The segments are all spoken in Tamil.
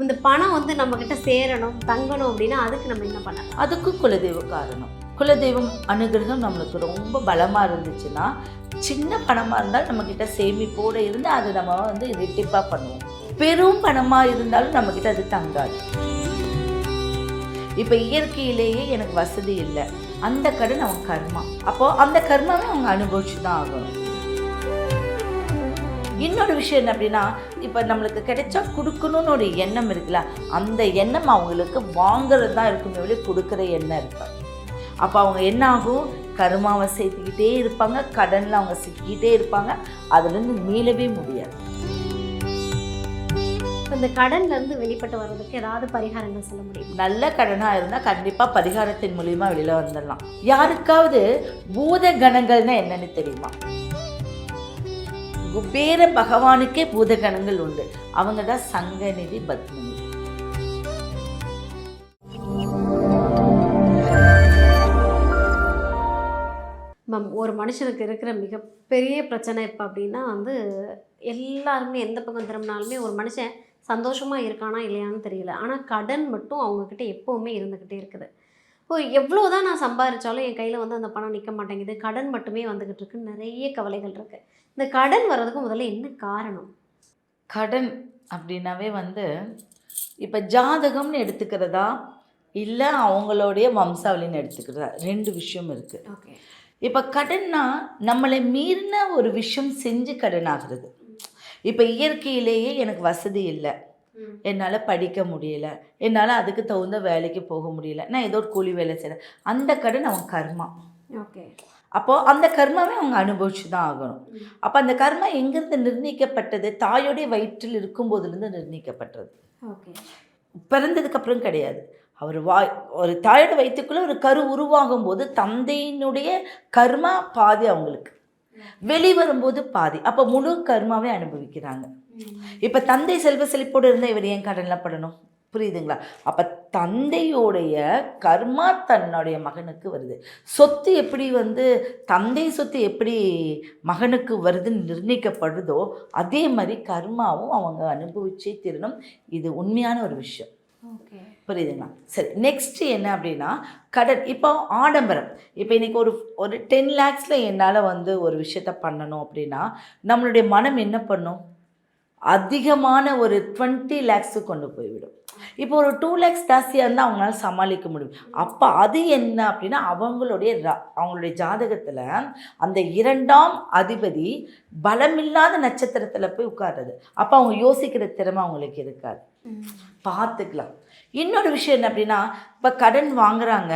இந்த பணம் வந்து நம்மக்கிட்ட சேரணும் தங்கணும் அப்படின்னா அதுக்கு நம்ம என்ன பண்ணலாம்? அதுக்கு குலதெய்வ காரணம். குலதெய்வம் அனுகிரகம் நம்மளுக்கு ரொம்ப பலமாக இருந்துச்சுன்னா சின்ன பணமாக இருந்தால் நம்மக்கிட்ட சேமிப்போடு இருந்து அதை நம்ம வந்து ரெட்டிப்பாக பண்ணுவோம். பெரும் பணமாக இருந்தாலும் நம்மக்கிட்ட அது தங்காது. இப்போ இயற்கையிலேயே எனக்கு வசதி இல்லை, அந்த கடன் அவங்க கர்மா. அப்போது அந்த கர்மாவே அவங்க அனுபவிச்சு தான் ஆகணும். இன்னொரு விஷயம் என்ன அப்படின்னா, இப்போ நம்மளுக்கு கிடைச்சா கொடுக்கணும்னு ஒரு எண்ணம் இருக்குல்ல, அந்த எண்ணம் அவங்களுக்கு வாங்குறது தான் இருக்குமே ஒழிய கொடுக்குற எண்ணம் இருக்காது. அப்போ அவங்க என்ன ஆகும், கர்மாவை சேர்த்துக்கிட்டே இருப்பாங்க, கடனில் அவங்க சிக்கிக்கிட்டே இருப்பாங்க, அதுலேருந்து மீளவே முடியாது. இந்த கடன்லேருந்து வெளிப்பட்டு வர்றதுக்கு ஏதாவது பரிகாரங்கள் சொல்ல முடியும்? நல்ல கடனாக இருந்தால் கண்டிப்பாக பரிகாரத்தின் மூலியமாக வெளியில் வந்துடலாம். யாருக்காவது பூத கணங்கள்னா என்னன்னு தெரியுமா? குபேர பகவானுக்கே பூதகணங்கள் உண்டு. அவங்க தான் சங்கநிதி பத்மினி. மேம், ஒரு மனுஷனுக்கு இருக்கிற மிகப்பெரிய பிரச்சனை இப்போ அப்படின்னா வந்து எல்லாருமே எந்த பக்கம் திரும்பினாலுமே ஒரு மனுஷன் சந்தோஷமாக இருக்கானா இல்லையான்னு தெரியல. ஆனால் கடன் மட்டும் அவங்கக்கிட்ட எப்போவுமே இருந்துக்கிட்டே இருக்குது. இப்போ எவ்வளோ தான் நான் சம்பாதிச்சாலும் என் கையில் வந்து அந்த பணம் நிற்க மாட்டேங்குது, கடன் மட்டுமே வந்துக்கிட்டு இருக்குன்னு நிறைய கவலைகள் இருக்குது. இந்த கடன் வர்றதுக்கு முதல்ல என்ன காரணம்? கடன் அப்படின்னாவே வந்து இப்போ ஜாதகம்னு எடுத்துக்கிறதா இல்லை அவங்களுடைய வம்சாவளின்னு எடுத்துக்கிறதா, ரெண்டு விஷயம் இருக்குது. ஓகே. இப்போ கடன்னா நம்மளை மீறின ஒரு விஷயம் செஞ்சு கடன் ஆகிறது. இப்போ இயற்கையிலேயே எனக்கு வசதி இல்லை, என்னால் படிக்க முடியல, என்னால் அதுக்கு தகுந்த வேலைக்கு போக முடியல, நான் ஏதோ ஒரு கூலி வேலை செய்கிறேன், அந்த கடன் அவன் கர்மா. ஓகே. அப்போது அந்த கர்மாவே அவங்க அனுபவிச்சு தான் ஆகணும். அப்போ அந்த கர்மா எங்கேருந்து நிர்ணயிக்கப்பட்டது? தாயோடைய வயிற்றில் இருக்கும்போதுலேருந்து நிர்ணயிக்கப்பட்டது. ஓகே. பிறந்ததுக்கப்புறம் கிடையாது. அவர் ஒரு தாயோட வயிற்றுக்குள்ளே ஒரு கரு உருவாகும் போது தந்தையினுடைய கர்மா பாதி அவங்களுக்கு, வெளிவரும்போது பாதி. அப்போ முழு கர்மாவே அனுபவிக்கிறாங்க. இப்போ தந்தை செல்வ செழிப்போடு இருந்தால் இவர் ஏன் கடனில் படணும்? புரியுதுங்களா? அப்போ தந்தையோடைய கர்மா தன்னுடைய மகனுக்கு வருது. சொத்து எப்படி வந்து தந்தை சொத்து எப்படி மகனுக்கு வருதுன்னு நிர்ணயிக்கப்படுதோ அதே மாதிரி கர்மாவும் அவங்க அனுபவிச்சே தீரணும். இது உண்மையான ஒரு விஷயம். ஓகே. புரியுதுங்களா? சரி, நெக்ஸ்ட் என்ன அப்படின்னா கடன். இப்போ ஆடம்பரம். இப்போ இன்றைக்கி ஒரு 10 lakhs என்னால் வந்து ஒரு விஷயத்த பண்ணணும் அப்படின்னா நம்மளுடைய மனம் என்ன பண்ணும்? அதிகமான ஒரு 20 lakhs கொண்டு போய்விடும். இப்போ ஒரு 2 lakhs ஜாஸ்தியாக இருந்தால் அவங்களால சமாளிக்க முடியும். அப்போ அது என்ன அப்படின்னா அவங்களுடைய ஜாதகத்தில் அந்த 2ஆம் அதிபதி பலமில்லாத நட்சத்திரத்தில் போய் உட்கார்றது. அப்போ அவங்க யோசிக்கிற திறமை அவங்களுக்கு இருக்காது. பார்த்துக்கலாம். இன்னொரு விஷயம் என்ன அப்படின்னா, இப்போ கடன் வாங்குறாங்க,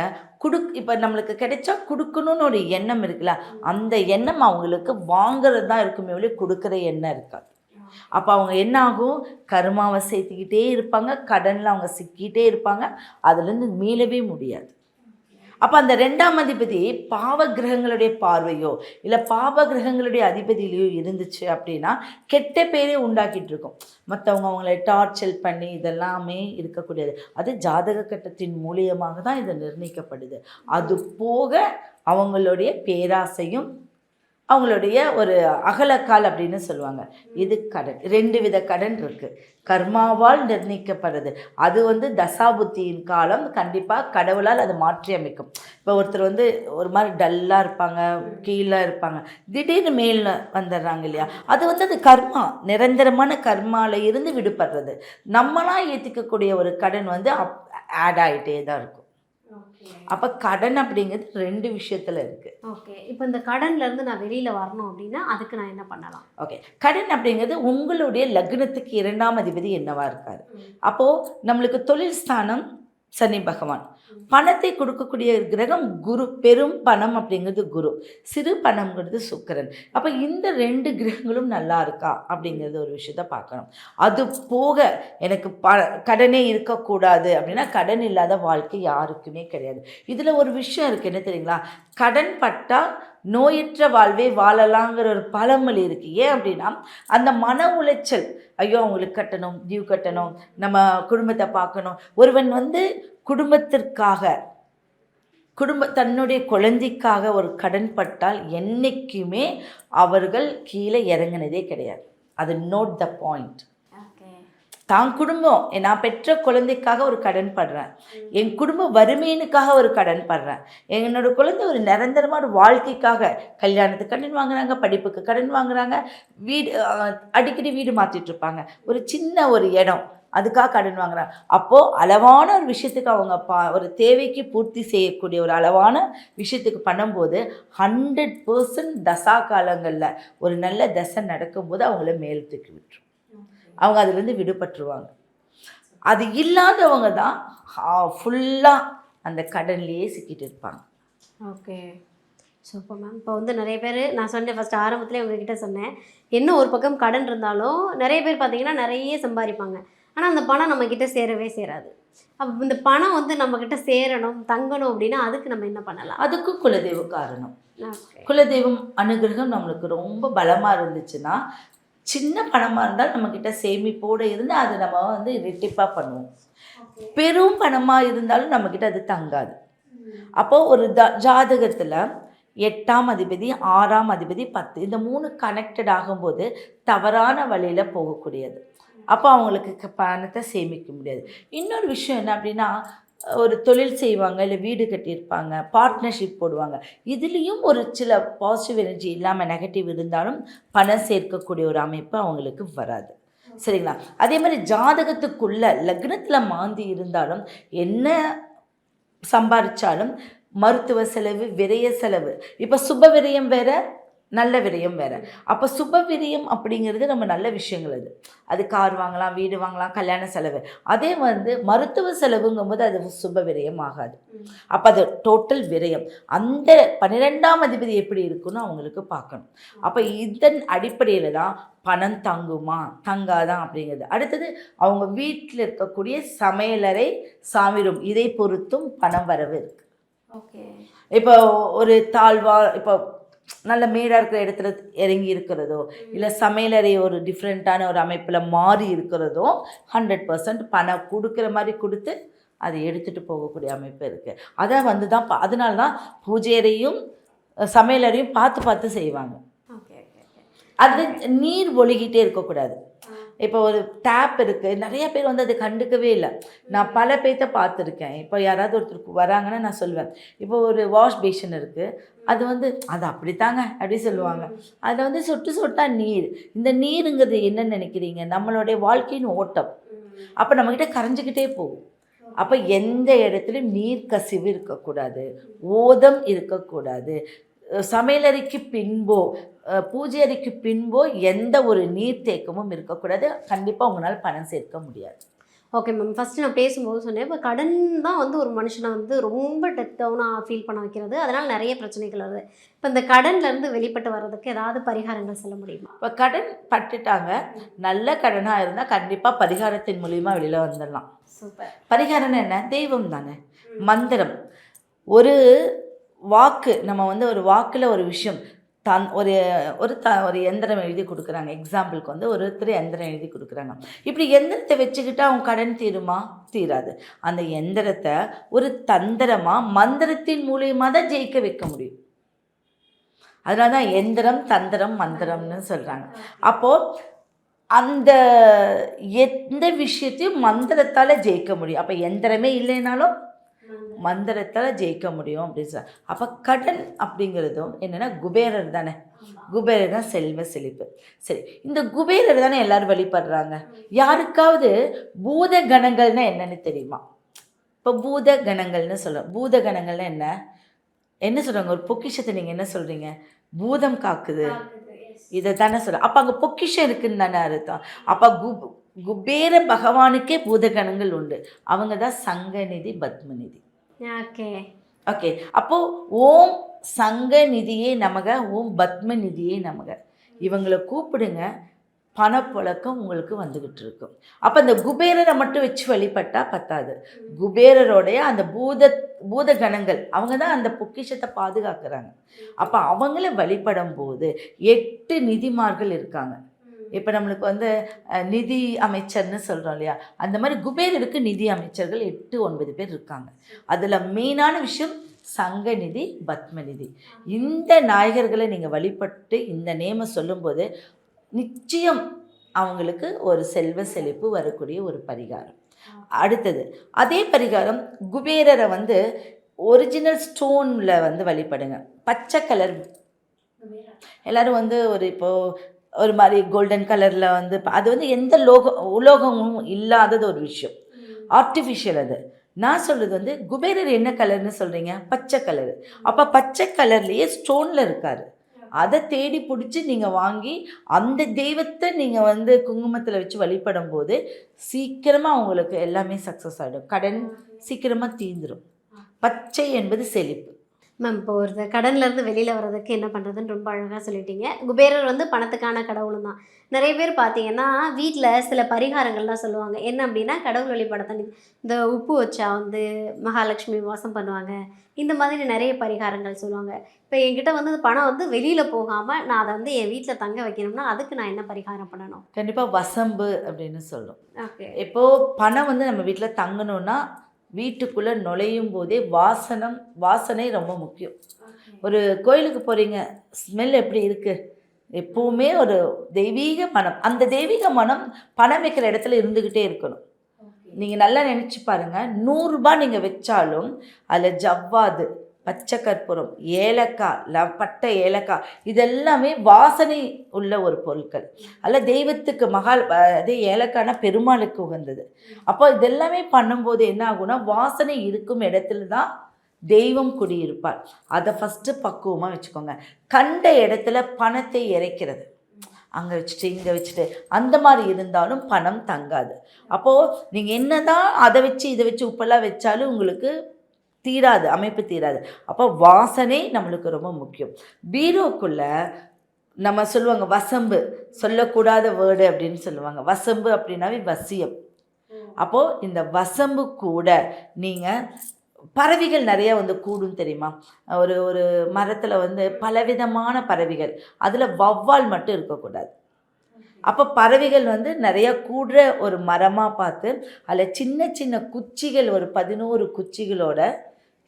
இப்போ நம்மளுக்கு கிடைச்சா கொடுக்கணும்னு ஒரு எண்ணம் இருக்குல்ல, அந்த எண்ணம் அவங்களுக்கு வாங்குறது தான் இருக்குமே ஒழிய கொடுக்குற எண்ணம் இருக்காது. அப்போ அவங்க என்ன ஆகும், கர்மாவை சேர்த்துக்கிட்டே இருப்பாங்க, கடனில் அவங்க சிக்கிட்டே இருப்பாங்க, அதுலேருந்து மீளவே முடியாது. அப்போ அந்த 2ஆம் அதிபதி பாவ கிரகங்களுடைய பார்வையோ இல்லை பாவ கிரகங்களுடைய அதிபதியிலையோ இருந்துச்சு அப்படின்னா கெட்ட பேரே உண்டாக்கிட்டு இருக்கும். மற்றவங்க அவங்கள டார்ச்சர் பண்ணி இதெல்லாமே இருக்கக்கூடியது. அது ஜாதக கட்டத்தின் மூலியமாக தான் இது நிர்ணயிக்கப்படுது. அது போக அவங்களுடைய பேராசையும் அவங்களுடைய ஒரு அகலக்கால் அப்படின்னு சொல்லுவாங்க. இது கடன். 2 வித கடன் இருக்குது. கர்மாவால் நிர்ணயிக்கப்படுறது, அது வந்து தசாபுத்தியின் காலம், கண்டிப்பாக கடவுளால் அது மாற்றி அமைக்கும். இப்போ ஒருத்தர் வந்து ஒரு மாதிரி டல்லாக இருப்பாங்க, கீழே இருப்பாங்க, திடீர்னு மேலே வந்துடுறாங்க இல்லையா, அது வந்து அது கர்மா, நிரந்தரமான கர்மாவில் இருந்து விடுபடுறது. நம்மளாக ஏற்றுக்கக்கூடிய ஒரு கடன் வந்து ஆட் ஆகிட்டே தான் இருக்கும். அப்போ கடன் அப்படிங்கிறது 2 விஷயத்தில் இருக்குது. ஓகே. இப்போ இந்த கடன்லேருந்து நான் வெளியில் வரணும் அப்படின்னா அதுக்கு நான் என்ன பண்ணலாம்? ஓகே. கடன் அப்படிங்கிறது உங்களுடைய லக்னத்துக்கு 2ஆம் அதிபதி என்னவா இருக்கார். அப்போது நம்மளுக்கு தொழில் ஸ்தானம் சனி பகவான், பணத்தை கொடுக்கக்கூடிய கிரகம் குரு. பெரும் பணம் அப்படிங்கிறது குரு, சிறு பணம்ங்கிறது சுக்கிரன். அப்போ இந்த 2 கிரகங்களும் நல்லா இருக்கா அப்படிங்கிறது ஒரு விஷயத்த பார்க்கணும். அது போக எனக்கு கடனே இருக்கக்கூடாது அப்படின்னா கடன் இல்லாத வாழ்க்கை யாருக்குமே கிடையாது. இதில் ஒரு விஷயம் இருக்குது, என்ன தெரியுங்களா? கடன் பட்டால் நோயற்ற வாழ்வே வாழலாங்கிற ஒரு பழமொழி இருக்குது. ஏன் அப்படின்னா அந்த மன உளைச்சல், ஐயோ அவங்களுக்கு கட்டணும், டியூ கட்டணும், நம்ம குடும்பத்தை பார்க்கணும். ஒருவன் வந்து குடும்பத்திற்காக தன்னுடைய குழந்தைக்காக ஒரு கடன் பட்டால் என்றைக்குமே அவர்கள் கீழே இறங்கினதே கிடையாது. அது நோட் த பாயிண்ட். தான் குடும்பம், நான் பெற்ற குழந்தைக்காக ஒரு கடன் படுறேன், என் குடும்ப வறுமையினுக்காக ஒரு கடன் படுறேன், என்னோட குழந்தை ஒரு நிரந்தரமான வாழ்க்கைக்காக கல்யாணத்துக்கு கடன் வாங்குறாங்க, படிப்புக்கு கடன் வாங்குறாங்க, வீடு அடிக்கடி வீடு மாற்றிட்டு இருப்பாங்க, ஒரு சின்ன ஒரு இடம் அதுக்காக கடன் வாங்குறாங்க. அப்போது அளவான ஒரு விஷயத்துக்கு அவங்க ஒரு தேவைக்கு பூர்த்தி செய்யக்கூடிய ஒரு அளவான விஷயத்துக்கு பண்ணும்போது 100% தசா காலங்களில் ஒரு நல்ல தசை நடக்கும்போது அவங்கள மேல் தூக்கி விட்டுரும். அவங்க அதுலேருந்து விடுபட்டுருவாங்க. அது இல்லாதவங்க தான் ஃபுல்லாக அந்த கடன்லேயே சிக்கிட்டு இருப்பாங்க. Okay, super ma'am. இப்போ வந்து நிறைய பேர், நான் சொன்னேன் ஃபஸ்ட்டு ஆரம்பத்துலேயே உங்ககிட்ட சொன்னேன், என்ன ஒரு பக்கம் கடன் இருந்தாலும் நிறைய பேர் பார்த்தீங்கன்னா நிறைய சம்பாதிப்பாங்க, ஆனால் அந்த பணம் நம்மக்கிட்ட சேரவே சேராது. அப்போ இந்த பணம் வந்து நம்மக்கிட்ட சேரணும், தங்கணும் அப்படின்னா அதுக்கு நம்ம என்ன பண்ணலாம்? அதுக்கும் குலதெய்வ காரணம். ஓகே. குலதெய்வம் அனுகிரகம் நம்மளுக்கு ரொம்ப பலமாக இருந்துச்சுன்னா, சின்ன பணமாக இருந்தால் நம்மக்கிட்ட சேமிப்போடு இருந்து அதை நம்ம வந்து ரெட்டிப்பாக பண்ணுவோம். பெரும் பணமாக இருந்தாலும் நம்மக்கிட்ட அது தங்காது. அப்போது ஒரு ஜாதகத்தில் 8ஆம் அதிபதி 6ஆம் அதிபதி 10 இந்த 3 கனெக்டட் ஆகும்போது தவறான வழியில் போகக்கூடியது. அப்போ அவங்களுக்கு பணத்தை சேமிக்க முடியாது. இன்னொரு விஷயம் என்ன அப்படின்னா, ஒரு தொழில் செய்வாங்க, இல்லை வீடு கட்டியிருப்பாங்க, பார்ட்னர்ஷிப் போடுவாங்க, இதுலேயும் ஒரு சில பாசிட்டிவ் எனர்ஜி இல்லாமல் நெகட்டிவ் இருந்தாலும் பணம் சேர்க்கக்கூடிய ஒரு அமைப்பு அவங்களுக்கு வராது. சரிங்களா? அதே மாதிரி ஜாதகத்துக்குள்ள லக்னத்தில் மாந்தி இருந்தாலும் என்ன சம்பாதிச்சாலும் மருத்துவ செலவு, விரய செலவு, இப்போ சுப விரயம் வேறு, நல்ல விரயம் வேறு. அப்போ சுப விரயம் அப்படிங்கிறது நம்ம நல்ல விஷயங்கள், அது கார் வாங்கலாம், வீடு வாங்கலாம், கல்யாண செலவு. அதே வந்து மருத்துவ செலவுங்கும்போது அது சுப விரயம் ஆகாது. அப்போ அது டோட்டல் விரயம். அந்த 12ஆம் அதிபதி எப்படி இருக்குன்னு அவங்களுக்கு பார்க்கணும். அப்போ இதன் அடிப்படையில் தான் பணம் தங்குமா தங்காதான் அப்படிங்கிறது. அடுத்தது அவங்க வீட்டில் இருக்கக்கூடிய சமையலறை, சாமிரும், இதை பொறுத்தும் பணம் வரவு இருக்குது. ஓகே. இப்போ ஒரு தாழ்வா, இப்போ நல்ல மேடாக இருக்கிற இடத்துல இறங்கி இருக்கிறதோ, இல்லை சமையலறை ஒரு டிஃப்ரெண்ட்டான ஒரு அமைப்பில் மாறி இருக்கிறதோ 100% பணம் கொடுக்குற மாதிரி கொடுத்து அதை எடுத்துகிட்டு போகக்கூடிய அமைப்பு இருக்குது. அதை வந்து தான் அதனால தான் பூஜையறையும் சமையலறையும் பார்த்து பார்த்து செய்வாங்க. அது நீர் ஒழுகிட்டே இருக்கக்கூடாது. இப்போ ஒரு டேப் இருக்குது, நிறைய பேர் வந்து அதை கண்டுக்கவே இல்லை. நான் பல பேர்த்த பார்த்துருக்கேன். இப்போ யாராவது ஒருத்தருக்கு வராங்கன்னா நான் சொல்வேன், இப்போ ஒரு வாஷ் பேஷன் இருக்குது, அது வந்து அது அப்படித்தாங்க அப்படி சொல்லுவாங்க. அதில் வந்து சொட்டு சொட்டாக நீர். இந்த நீருங்கிறது என்னன்னு நினைக்கிறீங்க? நம்மளுடைய வாழ்க்கையின் ஓட்டம். அப்போ நம்மக்கிட்ட கரைஞ்சிக்கிட்டே போகும். அப்போ எந்த இடத்துலையும் நீர் கசிவு இருக்கக்கூடாது, ஓதம் இருக்கக்கூடாது. சமையலறைக்கு பின்போ பூஜை அறைக்கு பின்போ எந்த ஒரு நீர்த்தேக்கமும் இருக்கக்கூடாது. கண்டிப்பாக உங்களால் பணம் சேர்க்க முடியாது. Okay ma'am. ஃபஸ்ட்டு நான் பேசும்போது சொன்னேன், இப்போ கடன் தான் வந்து ஒரு மனுஷனை வந்து ரொம்ப டெத்தவனாக ஃபீல் பண்ண வைக்கிறது, அதனால் நிறைய பிரச்சனைகள் வருது. இப்போ இந்த கடன்லேருந்து வெளிப்பட்டு வர்றதுக்கு ஏதாவது பரிகாரங்கள் சொல்ல முடியுமா? இப்போ கடன் பட்டுட்டாங்க, நல்ல கடனாக இருந்தால் கண்டிப்பாக பரிகாரத்தின் மூலிமா வெளியில் வந்துடலாம். சூப்பர். பரிகாரம்னு என்ன? தெய்வம் தானே, மந்திரம். ஒரு வாக்கு, நம்ம வந்து ஒரு வாக்கில் ஒரு விஷயம் ஒரு எந்திரம் எழுதி கொடுக்குறாங்க. எக்ஸாம்பிளுக்கு வந்து ஒருத்தர் எந்திரம் எழுதி கொடுக்குறாங்க. இப்படி எந்திரத்தை வச்சுக்கிட்டு அவங்க கடன் தீருமா? தீராது. அந்த எந்திரத்தை ஒரு தந்திரமாக மந்திரத்தின் மூலியமாக தான் ஜெயிக்க வைக்க முடியும். அதனால தான் எந்திரம், தந்திரம், மந்திரம்னு சொல்கிறாங்க. அப்போது அந்த எந்த விஷயத்தையும் மந்திரத்தால் ஜெயிக்க முடியும். அப்போ எந்திரமே இல்லைனாலும் மந்திரத்தால் ஜெயிக்க முடியும் அப்படின்னு சொல்ல. அப்போ கடன் அப்படிங்கிறதும் என்னென்னா குபேரர் தானே. குபேரர் தான் செல்வ செழிப்பு. சரி, இந்த குபேரர் தானே எல்லோரும் வழிபடுறாங்க. யாருக்காவது பூத கணங்கள்னா என்னன்னு தெரியுமா? இப்போ பூத கணங்கள்னு சொல்கிறோம். பூத கணங்கள்னா என்ன சொல்கிறாங்க? ஒரு பொக்கிஷத்தை நீங்கள் என்ன சொல்கிறீங்க? பூதம் காக்குது, இதை தானே சொல்கிறேன். அப்போ அங்கே பொக்கிஷம் இருக்குன்னு தானே அர்த்தம். அப்போ குபேர பகவானுக்கே பூதகணங்கள் உண்டு. அவங்க தான் சங்கநிதி, பத்மநிதி. Okay okay. அப்போது ஓம் சங்கநிதியே நமக, ஓம் பத்மநிதியே நமக, இவங்களை கூப்பிடுங்க, பணப்புழக்கம் உங்களுக்கு வந்துக்கிட்டு இருக்கும். அப்போ அந்த குபேரரை மட்டும் வச்சு வழிபட்டால் பத்தாது. குபேரருடைய அந்த பூதகணங்கள் அவங்க தான் அந்த பொக்கிஷத்தை பாதுகாக்கிறாங்க. அப்போ அவங்கள வழிபடும் போது 8 நிதிமார்கள் இருக்காங்க. இப்போ நம்மளுக்கு வந்து நிதி அமைச்சர்னு சொல்கிறோம் இல்லையா, அந்த மாதிரி குபேரருக்கு நிதி அமைச்சர்கள் 8-9 பேர் இருக்காங்க. அதில் மெயினான விஷயம் சங்கநிதி, பத்மநிதி. இந்த நாயகர்களை நீங்கள் வழிபட்டு இந்த நேமை சொல்லும்போது நிச்சயம் அவங்களுக்கு ஒரு செல்வ செழிப்பு வரக்கூடிய ஒரு பரிகாரம். அடுத்தது அதே பரிகாரம் குபேரரை வந்து ஒரிஜினல் ஸ்டோனில் வந்து வழிபடுங்க. பச்சை கலர் எல்லோரும் வந்து ஒரு இப்போது ஒரு மாதிரி கோல்டன் கலரில் வந்து அது வந்து எந்த உலோகமும் இல்லாதது ஒரு விஷயம், ஆர்டிஃபிஷியல். அது நான் சொல்கிறது வந்து குபேரர் என்ன கலர்னு சொல்கிறீங்க? பச்சை கலரு. அப்போ பச்சை கலர்லேயே ஸ்டோனில் இருக்கார். அதை தேடி பிடிச்சி நீங்கள் வாங்கி அந்த தெய்வத்தை நீங்கள் வந்து குங்குமத்தில் வச்சு வழிபடும் போது சீக்கிரமாக உங்களுக்கு எல்லாமே சக்ஸஸ் ஆகிடும். கடன் சீக்கிரமாக தீந்துடும். பச்சை என்பது செழிப்பு. மேம், இப்போ ஒரு கடன்லேருந்து வெளியில் வர்றதுக்கு என்ன பண்ணுறதுன்னு ரொம்ப அழகாக சொல்லிட்டீங்க. குபேரர் வந்து பணத்துக்கான கடவுளும் தான். நிறைய பேர் பார்த்தீங்கன்னா வீட்டில் சில பரிகாரங்கள்லாம் சொல்லுவாங்க. என்ன அப்படின்னா, கடவுள் வழிபடத்தனி இந்த உப்பு வச்சா வந்து மகாலட்சுமி வாசம் பண்ணுவாங்க, இந்த மாதிரி நிறைய பரிகாரங்கள் சொல்லுவாங்க. இப்போ என்கிட்ட வந்து பணம் வந்து வெளியில் போகாமல் நான் அதை வந்து என் வீட்டில் தங்க வைக்கணும்னா அதுக்கு நான் என்ன பரிகாரம் பண்ணணும்? கண்டிப்பாக வசம்பு அப்படின்னு சொல்லும். ஓகே. இப்போது பணம் வந்து நம்ம வீட்டில் தங்கணும்னா வீட்டுக்குள்ளே நுழையும் போதே வாசனை ரொம்ப முக்கியம். ஒரு கோயிலுக்கு போகிறீங்க, ஸ்மெல் எப்படி இருக்குது? எப்போவுமே ஒரு தெய்வீக மனம். அந்த தெய்வீக மனம் பணம் வைக்கிற இடத்துல இருந்துக்கிட்டே இருக்கணும். நீங்கள் நல்லா நினச்சி பாருங்கள், 100 ரூபாய் நீங்கள் வச்சாலும் அதில் ஜவ்வாது, பச்சை கற்பூரம், ஏலக்காய், பட்டை ஏலக்காய், இதெல்லாமே வாசனை உள்ள ஒரு பொருட்கள். அதில் தெய்வத்துக்கு அதே ஏலக்காய்னா பெருமாளுக்கு உகந்தது. அப்போ இதெல்லாமே பண்ணும்போது என்ன ஆகும்னா, வாசனை இருக்கும் இடத்துல தான் தெய்வம் குடியிருப்பார். அதை ஃபஸ்ட்டு பக்குவமாக வச்சுக்கோங்க. கண்ட இடத்துல பணத்தை இறைக்கிறது, அங்கே வச்சுட்டு இங்கே வச்சுட்டு அந்த மாதிரி இருந்தாலும் பணம் தங்காது. அப்போது நீங்கள் என்ன தான் அதை வச்சு இதை வச்சு உப்பெல்லாம் வச்சாலும் உங்களுக்கு தீராது, அமைப்பு தீராது. அப்போ வாசனை நம்மளுக்கு ரொம்ப முக்கியம். பீரோக்குள்ளே நம்ம சொல்லுவாங்க வசம்பு, சொல்லக்கூடாத வேர்டு அப்படின்னு சொல்லுவாங்க. வசம்பு அப்படின்னாவே வசியம். அப்போது இந்த வசம்பு கூட நீங்கள் பறவைகள் நிறையா வந்து கூடும் தெரியுமா? ஒரு ஒரு மரத்தில் வந்து பலவிதமான பறவைகள், அதில் வௌவால் மட்டும் இருக்கக்கூடாது. அப்போ பறவைகள் வந்து நிறையா கூடுற ஒரு மரமாக பார்த்து அதில் சின்ன சின்ன குச்சிகள், ஒரு 11 குச்சிகளோட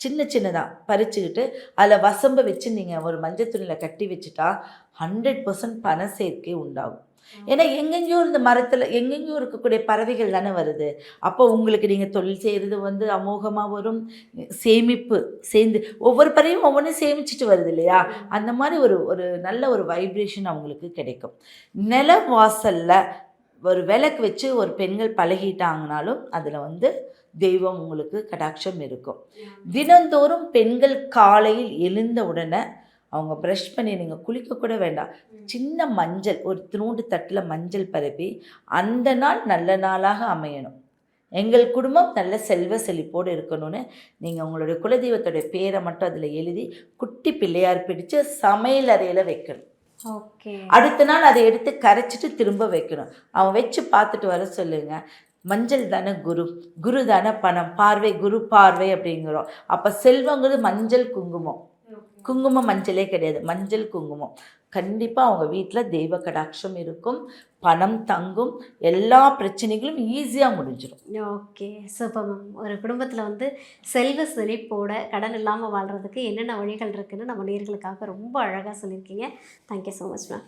சின்னதாக பறிச்சுக்கிட்டு அதில் வசம்பை வச்சு நீங்கள் ஒரு மஞ்சள் துணியில் கட்டி வச்சுட்டா 100% பண சேர்க்கை உண்டாகும். ஏன்னா எங்கெங்கேயோ இந்த மரத்தில் எங்கெங்கேயோ இருக்கக்கூடிய பறவைகள் தானே வருது. அப்போ உங்களுக்கு நீங்கள் தொழில் செய்கிறது வந்து அமோகமாக வரும். சேமிப்பு சேர்ந்து ஒவ்வொரு பறவையும் ஒவ்வொன்றும் சேமிச்சுட்டு வருது இல்லையா? அந்த மாதிரி ஒரு நல்ல ஒரு வைப்ரேஷன் அவங்களுக்கு கிடைக்கும். நில வாசலில் ஒரு விளக்கு வச்சு ஒரு பெண்கள் பழகிட்டாங்கனாலும் அதில் வந்து தெய்வம் உங்களுக்கு கடாட்சம் இருக்கும். தினந்தோறும் பெண்கள் காலையில் எழுந்த உடனே அவங்க ப்ரஷ் பண்ணி நீங்கள் குளிக்கக்கூட வேண்டாம், சின்ன மஞ்சள் ஒரு திருண்டு தட்டில் மஞ்சள் பரப்பி அந்த நாள் நல்ல நாளாக அமையணும், எங்கள் குடும்பம் நல்ல செல்வ செழிப்போடு இருக்கணும்னு நீங்கள் உங்களுடைய குலதெய்வத்துடைய பேரை மட்டும் அதில் எழுதி குட்டி பிள்ளையார் பிடிச்சு சமையல் அறையில் வைக்கணும். ஓகே. அடுத்த நாள் அதை எடுத்து கரைச்சிட்டு திரும்ப வைக்கணும். அவன் வச்சு பார்த்துட்டு வர சொல்லுங்க. மஞ்சள் தானே குரு தானே பணம், பார்வை குரு பார்வை அப்படிங்கிறோம். அப்போ செல்வங்கிறது மஞ்சள் குங்குமம் மஞ்சளே கிடையாது, மஞ்சள் குங்குமம். கண்டிப்பாக அவங்க வீட்டில் தெய்வ கடாட்சம் இருக்கும், பணம் தங்கும், எல்லா பிரச்சனைகளும் ஈஸியாக முடிஞ்சிடும். Okay, super ma'am. ஒரு குடும்பத்தில் வந்து செல்வ செழிப்போட கடன் இல்லாமல் வாழ்கிறதுக்கு என்னென்ன வழிகள் இருக்குதுன்னு நம்ம நேயர்களுக்காக ரொம்ப அழகாக சொல்லியிருக்கீங்க. Thank you so much ma'am.